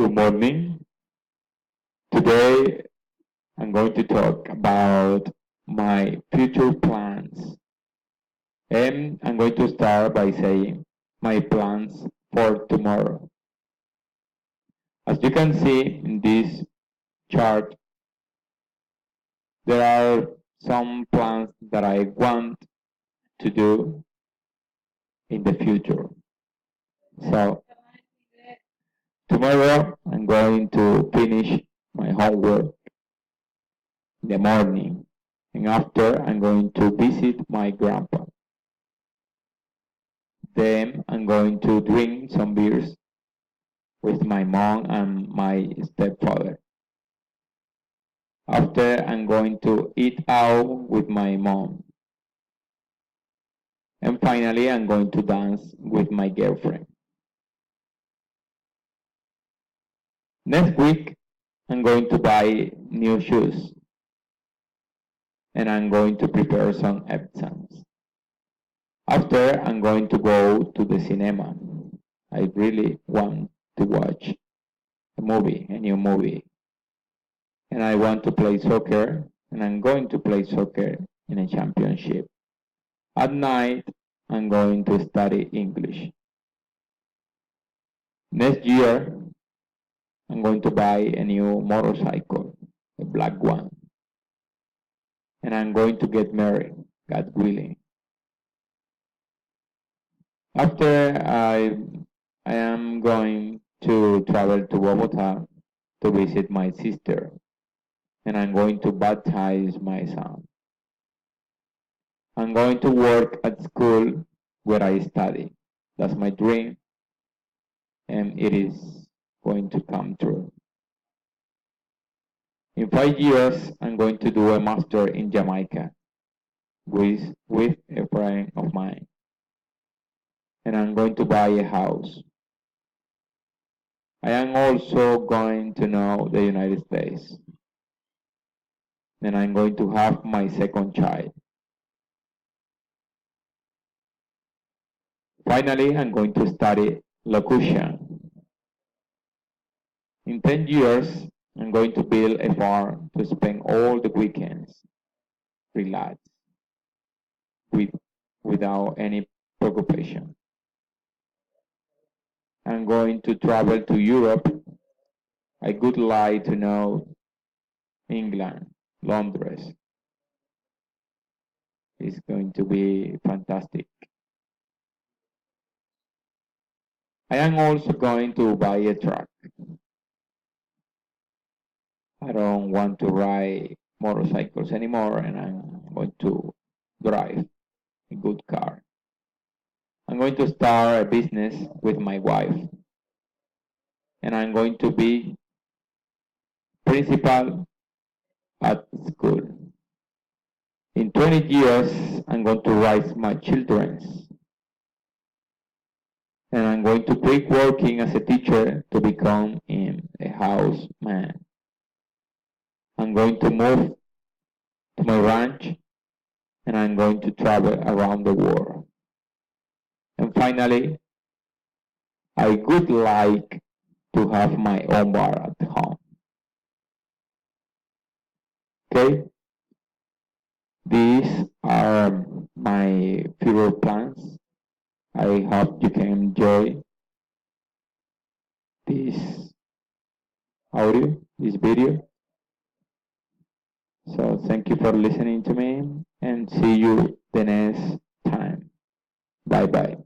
Good morning. Today I'm going to talk about my future plans. And I'm going to start by saying my plans for tomorrow. As you can see in this chart, there are some plans that I want to do in the future. So tomorrow I'm going to finish my homework in the morning, and after I'm going to visit my grandpa. Then I'm going to drink some beers with my mom and my stepfather. After I'm going to eat out with my mom. And finally I'm going to dance with my girlfriend. Next week I'm going to buy new shoes. And I'm going to prepare some exams. After I'm going to go to the cinema. I really want to watch a new movie. And I want to play soccer, and I'm going to play soccer in a championship. At night, I'm going to study English. Next year, I'm going to buy a new motorcycle, a black one. And I'm going to get married, God willing. After I am going to travel to Bogota to visit my sister, and I'm going to baptize my son. I'm going to work at school where I study. That's my dream, and it is going to come true. In 5 years, I'm going to do a master in Jamaica with a friend of mine. And I'm going to buy a house. I am also going to know the United States. And I'm going to have my second child. Finally, I'm going to study locution. In 10 years, I'm going to build a farm to spend all the weekends relaxed without any preoccupation. I'm going to travel to Europe. I would like to know England, Londres. It's going to be fantastic. I am also going to buy a truck. I don't want to ride motorcycles anymore, and I'm going to drive a good car. I'm going to start a business with my wife, and I'm going to be principal at school. In 20 years, I'm going to raise my children, and I'm going to quit working as a teacher to become a houseman. I'm going to move to my ranch, and I'm going to travel around the world. And finally, I would like to have my own bar at home. Okay? These are my future plans. I hope you can enjoy this audio, this video. So thank you for listening to me, and see you the next time. Bye bye.